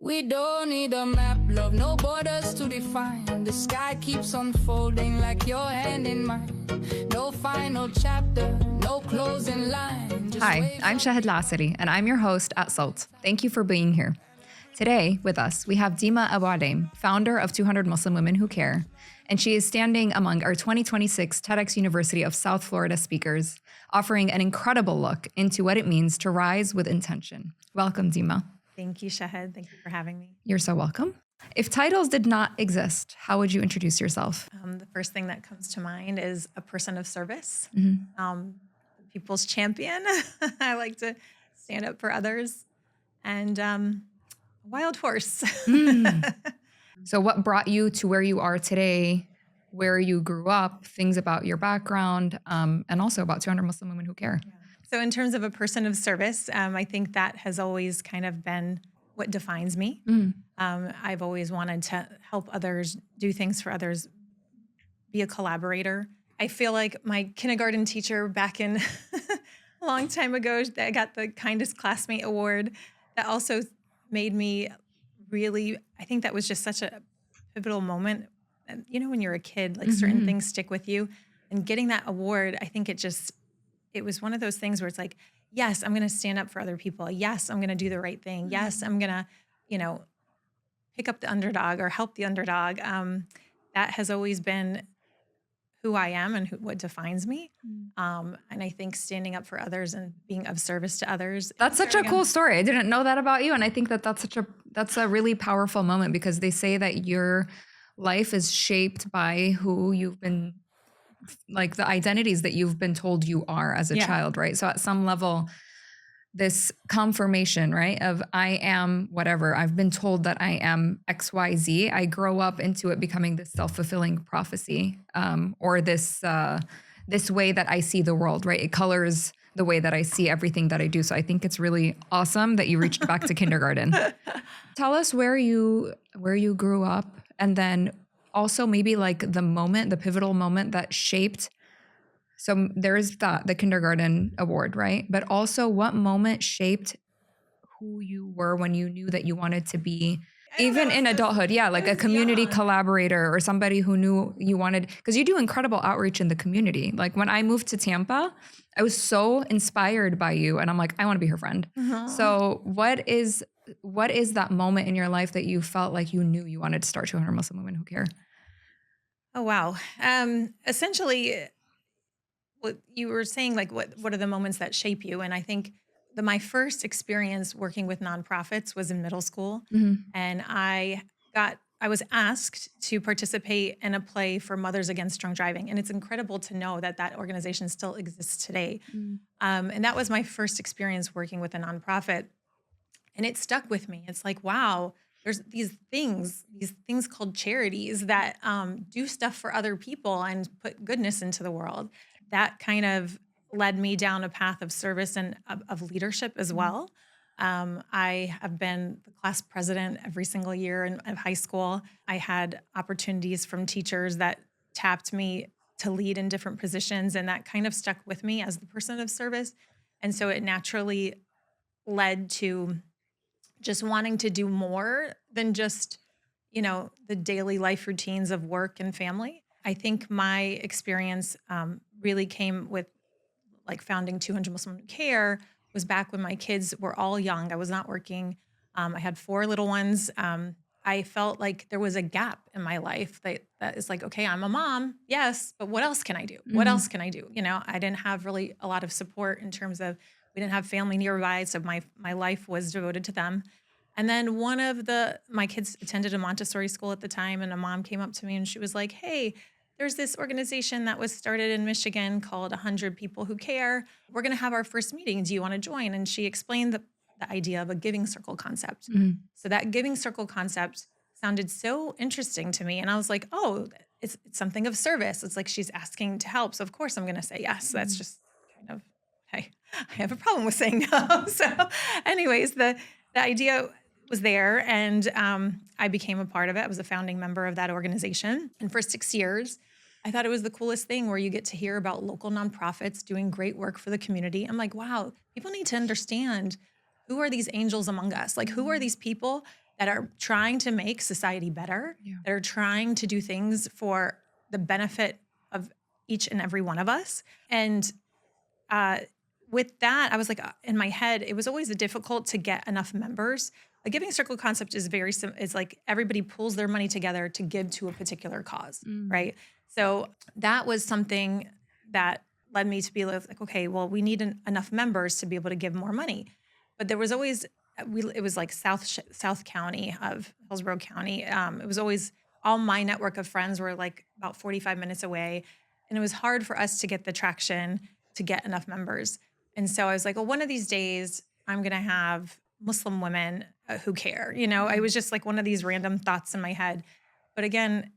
We don't need a map, love, no borders to define. The sky keeps unfolding like your hand in mine. No final chapter, no closing line. Hi, I'm Shahd Alasaly, and I'm your host at Sawt. Thank you for being here. Today, with us, we have Dyma Abuoleim, founder of 200 Muslim Women Who Care, and she is standing among our 2026 TEDx University of South Florida speakers, offering an incredible look into what it means to rise with intention. Welcome, Dyma. Thank you, Shahd. Thank you for having me. You're so welcome. If titles did not exist, how would you introduce yourself? The first thing that comes to mind is a person of service, Mm-hmm. people's champion. I like to stand up for others, and wild horse. So what brought you to where you are today, where you grew up, things about your background, and also about 200 Muslim Women Who Care? So in terms of a person of service, I think that has always kind of been what defines me. I've always wanted to help others, do things for others, be a collaborator. I feel like my kindergarten teacher back in a long time ago, I got the kindest classmate award. That also made me really, I think that was just such a pivotal moment. And, you know, when you're a kid, like certain things stick with you. And getting that award, I think it was one of those things where it's like, yes, I'm going to stand up for other people. Yes, I'm going to do the right thing. Yes, I'm going to, pick up the underdog or help the underdog. That has always been who I am and what defines me. And I think standing up for others and being of service to others. That's such a cool story. I didn't know that about you. And I think that's a really powerful moment, because they say that your life is shaped by who you've been, like the identities that you've been told you are as a child, right? So at some level, this confirmation, right, of I am whatever, I've been told that I am XYZ, I grow up into it becoming this self-fulfilling prophecy, or this way that I see the world, right? It colors the way that I see everything that I do. So I think it's really awesome that you reached back to kindergarten. Tell us where you grew up, and then also maybe like the pivotal moment that shaped. So there's the kindergarten award, right? But also what moment shaped who you were when you knew that you wanted to be, even in adulthood? Yeah, like a community collaborator or somebody who knew you wanted, because you do incredible outreach in the community. Like when I moved to Tampa, I was so inspired by you, and I'm like, I want to be her friend. So what is that moment in your life that you felt like you knew you wanted to start 200 Muslim Women Who Care? Oh, wow. Essentially, what you were saying, like, what are the moments that shape you? And I think my first experience working with nonprofits was in middle school. And I was asked to participate in a play for Mothers Against Drunk Driving. And it's incredible to know that organization still exists today. And that was my first experience working with a nonprofit. And it stuck with me. It's like, wow, there's these things called charities that do stuff for other people and put goodness into the world. That kind of led me down a path of service and of leadership as well. I have been the class president every single year in high school. I had opportunities from teachers that tapped me to lead in different positions, and that kind of stuck with me as the person of service. And so it naturally led to just wanting to do more than just, the daily life routines of work and family. I think my experience really came with like founding 200 Muslim Women Who Care was back when my kids were all young. I was not working. I had 4 little ones. I felt like there was a gap in my life that is like, okay, I'm a mom, yes, but what else can I do? What else can I do? I didn't have really a lot of support in terms of, we didn't have family nearby, so my life was devoted to them. And then my kids attended a Montessori school at the time, and a mom came up to me and she was like, hey, there's this organization that was started in Michigan called 100 People Who Care. We're going to have our first meeting. Do you want to join? And she explained the idea of a giving circle concept. So that giving circle concept sounded so interesting to me. And I was like, oh, it's something of service. It's like she's asking to help. So of course I'm going to say yes. That's just kind of, hey, I have a problem with saying no. So anyways, the idea was there, and I became a part of it. I was a founding member of that organization. And for 6 years, I thought it was the coolest thing, where you get to hear about local nonprofits doing great work for the community. I'm like, wow, people need to understand, who are these angels among us? Like, who are these people? that are trying to make society better, Yeah. that are trying to do things for the benefit of each and every one of us. And uh, with that, I was like, in my head, it was always difficult to get enough members. A giving circle concept is very it's like everybody pulls their money together to give to a particular cause, right? So that was something that led me to be like, okay, well, we need enough members to be able to give more money. But there was always it was like South County of Hillsborough County. It was always all my network of friends were like about 45 minutes away, and it was hard for us to get the traction to get enough members. And so I was like, well, one of these days I'm going to have Muslim women who care. I was just like one of these random thoughts in my head. But again,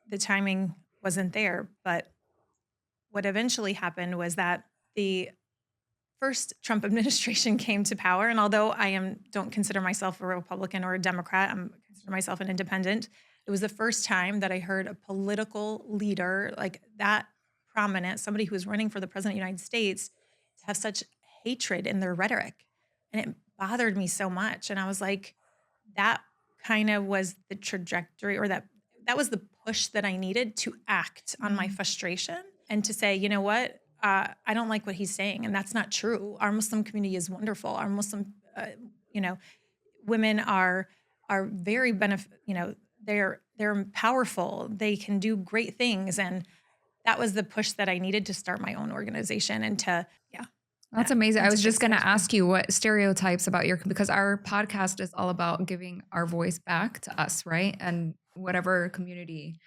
the timing wasn't there. But what eventually happened was that the first Trump administration came to power. And although don't consider myself a Republican or a Democrat, I consider myself an independent. It was the first time that I heard a political leader like that prominent, somebody who was running for the president of the United States, to have such hatred in their rhetoric. And it bothered me so much. And I was like, that kind of was the trajectory, or that was the push that I needed to act on my frustration and to say, you know what? I don't like what he's saying, and that's not true. Our Muslim community is wonderful. Our Muslim, women are very they're powerful. They can do great things, and that was the push that I needed to start my own organization and to That's amazing. I was just going to ask you what stereotypes about because our podcast is all about giving our voice back to us, right? And whatever community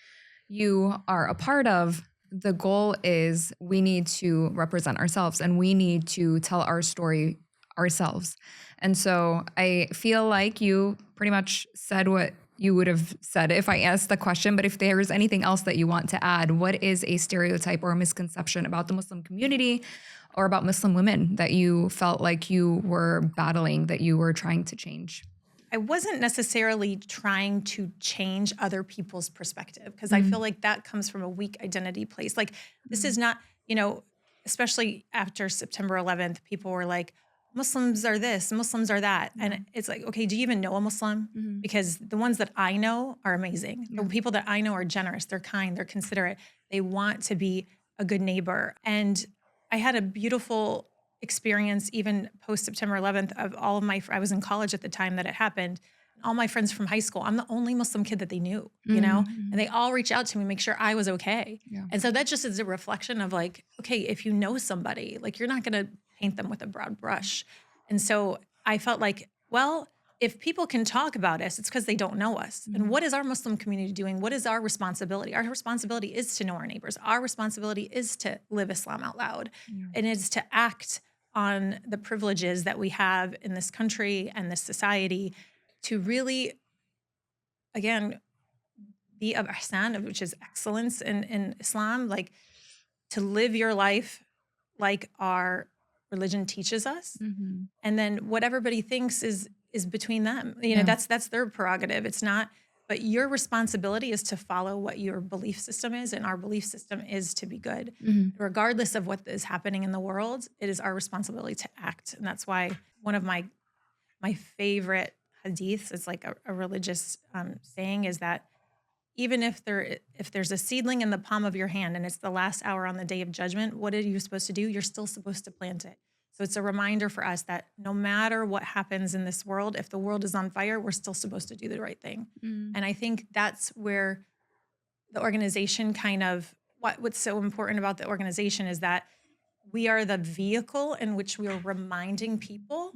you are a part of, the goal is we need to represent ourselves and we need to tell our story ourselves. And so I feel like you pretty much said what you would have said if I asked the question, but if there's anything else that you want to add, what is a stereotype or a misconception about the Muslim community or about Muslim women that you felt like you were battling, that you were trying to change? I wasn't necessarily trying to change other people's perspective, because I feel like that comes from a weak identity place. Like this is not, especially after September 11th, people were like, Muslims are this, Muslims are that. And it's like, okay, do you even know a Muslim? Because the ones that I know are amazing. The people that I know are generous, they're kind, they're considerate. They want to be a good neighbor. And I had a beautiful experience even post September 11th of all of I was in college at the time that it happened. All my friends from high school, I'm the only Muslim kid that they knew, and they all reach out to me, make sure I was okay. Yeah. And so that just is a reflection of like, okay, if you know somebody, like you're not going to paint them with a broad brush. And so I felt like, well, if people can talk about us, it's because they don't know us. And what is our Muslim community doing? What is our responsibility? Our responsibility is to know our neighbors. Our responsibility is to live Islam out loud. And it's to act on the privileges that we have in this country and this society to really, again, be of ihsan, which is excellence in Islam, like to live your life like our religion teaches us. And then what everybody thinks is between them. That's their prerogative. It's not, but your responsibility is to follow what your belief system is. And our belief system is to be good. Regardless of what is happening in the world, it is our responsibility to act. And that's why one of my favorite hadiths, it's like a religious saying, is that even if there's a seedling in the palm of your hand and it's the last hour on the day of judgment, what are you supposed to do? You're still supposed to plant it. So it's a reminder for us that no matter what happens in this world, if the world is on fire, we're still supposed to do the right thing. And I think that's where the organization what's so important about the organization is that we are the vehicle in which we are reminding people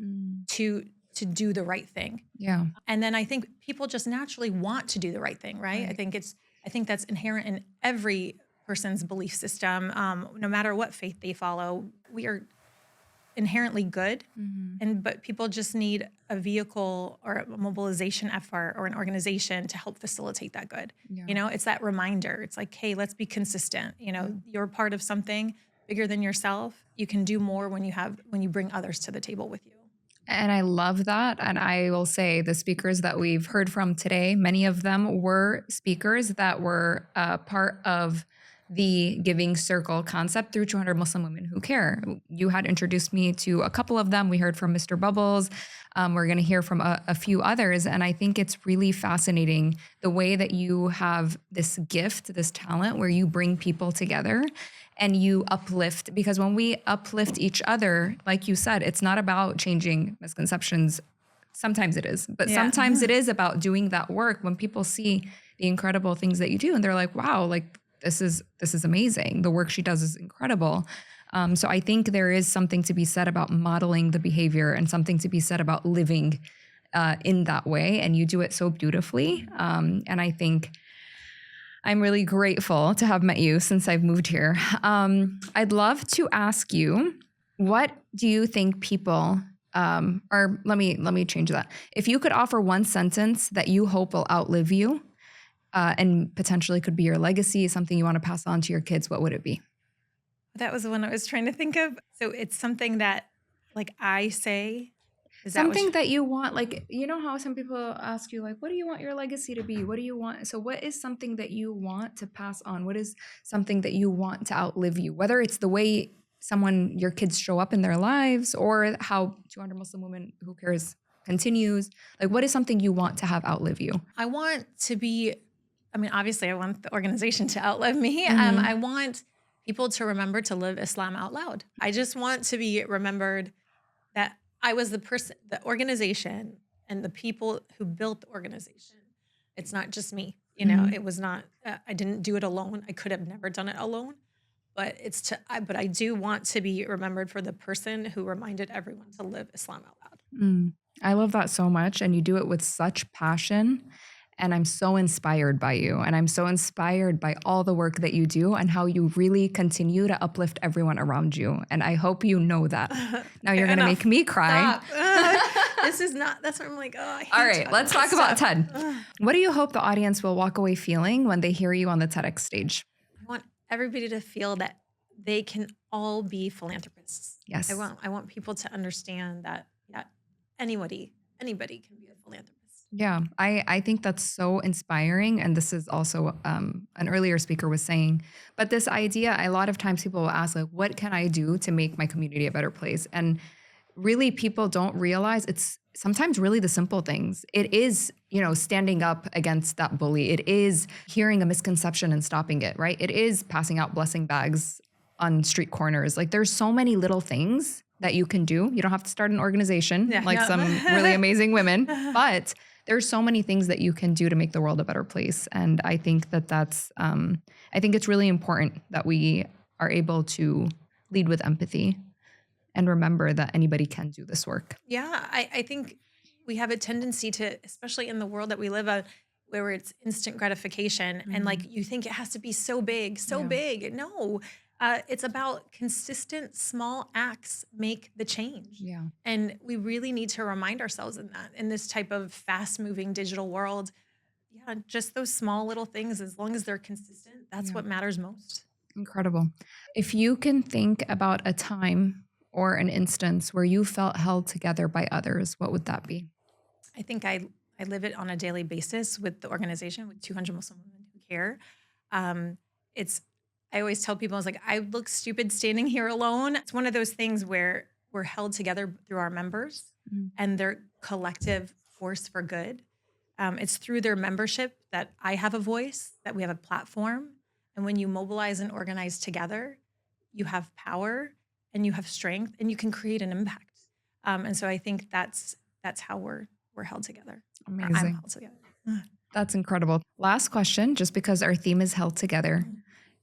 to do the right thing. Yeah. And then I think people just naturally want to do the right thing, right? I think that's inherent in every person's belief system. No matter what faith they follow, we are inherently good, but people just need a vehicle or a mobilization effort or an organization to help facilitate that good. Yeah. It's that reminder. It's like, hey, let's be consistent. You're part of something bigger than yourself. You can do more when you bring others to the table with you. And I love that. And I will say the speakers that we've heard from today, many of them were speakers that were part of the giving circle concept through 200 Muslim Women Who Care. You had introduced me to a couple of them. We heard from Mr. Bubbles. We're going to hear from a few others. And I think it's really fascinating the way that you have this gift, this talent where you bring people together and you uplift. Because when we uplift each other, like you said, it's not about changing misconceptions. Sometimes it is, but sometimes it is about doing that work when people see the incredible things that you do and they're like, wow, like this is amazing. The work she does is incredible. So I think there is something to be said about modeling the behavior and something to be said about living in that way. And you do it so beautifully. And I think I'm really grateful to have met you since I've moved here. I'd love to ask you, what do you think people or let me change that. If you could offer one sentence that you hope will outlive you and potentially could be your legacy, something you want to pass on to your kids, what would it be? That was the one I was trying to think of. So it's something that like I say. Is Something that you want, like, you know how some people ask you, like, what do you want your legacy to be? What do you want? So what is something that you want to pass on? What is something that you want to outlive you? Whether it's the way your kids show up in their lives or how 200 Muslim Women Who Cares continues. Like, what is something you want to have outlive you? I want to be, I mean, obviously I want the organization to outlive me. I want people to remember to live Islam out loud. I just want to be remembered that I was the person, the organization and the people who built the organization. It's not just me, you know, it was not, I didn't do it alone. I could have never done it alone. But but I do want to be remembered for the person who reminded everyone to live Islam out loud. I love that so much. And you do it with such passion. And I'm so inspired by you. And I'm so inspired by all the work that you do and how you really continue to uplift everyone around you. And I hope you know that. Now you're going to make me cry. This is not, that's what I'm like, oh, I hate All right, let's talk about TED. What do you hope the audience will walk away feeling when they hear you on the TEDx stage? I want everybody to feel that they can all be philanthropists. Yes. I want people to understand that anybody can be a philanthropist. Yeah, I think that's so inspiring. And this is also an earlier speaker was saying, but this idea, a lot of times people will ask, like, what can I do to make my community a better place? And really people don't realize it's sometimes really the simple things. It is, standing up against that bully. It is hearing a misconception and stopping it, right? It is passing out blessing bags on street corners. Like there's so many little things that you can do. You don't have to start an organization some really amazing women, but there's so many things that you can do to make the world a better place. And I think that's, I think it's really important that we are able to lead with empathy and remember that anybody can do this work. Yeah, I think we have a tendency to, especially in the world that we live in, where it's instant gratification and like you think it has to be so big, big. No, it's about consistent small acts make the change. Yeah. And we really need to remind ourselves in this type of fast moving digital world. Yeah, just those small little things, as long as they're consistent, that's what matters most. Incredible. If you can think about a time or an instance where you felt held together by others, what would that be? I think I live it on a daily basis with the organization, with 200 Muslim Women Who Care. I always tell people, I was like, I look stupid standing here alone. It's one of those things where we're held together through our members and their collective force for good. It's through their membership that I have a voice, that we have a platform. And when you mobilize and organize together, you have power and you have strength and you can create an impact. And so I think that's how we're held together. Amazing. I'm held together. That's incredible. Last question, just because our theme is held together.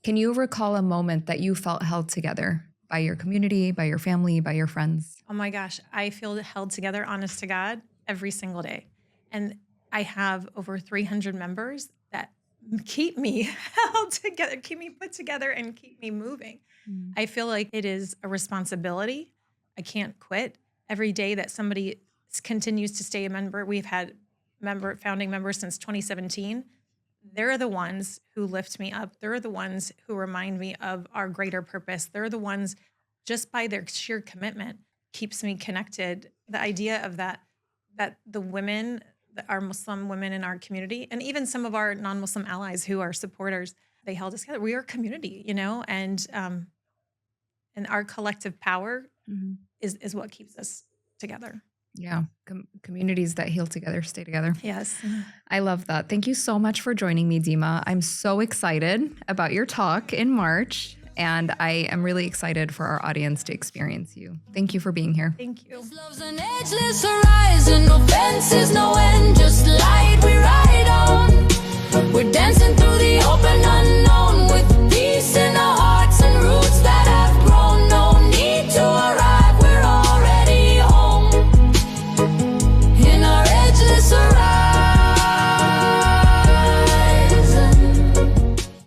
Can you recall a moment that you felt held together by your community, by your family, by your friends? Oh my gosh, I feel held together, honest to God, every single day. And I have over 300 members that keep me held together, keep me put together, and keep me moving. I feel like it is a responsibility. I can't quit. Every day that somebody continues to stay a member, we've had founding members since 2017. They're the ones who lift me up. They're the ones who remind me of our greater purpose. They're the ones, just by their sheer commitment, keeps me connected. The idea of that the women, our Muslim women in our community, and even some of our non-Muslim allies who are supporters, they held us together. We are a community, and our collective power Mhm. is what keeps us together. Yeah. Communities that heal together, stay together. Yes. I love that. Thank you so much for joining me, Dyma. I'm so excited about your talk in March, and I am really excited for our audience to experience you. Thank you for being here. Thank you. This love's an ageless horizon, no fences, no end, just light we ride on.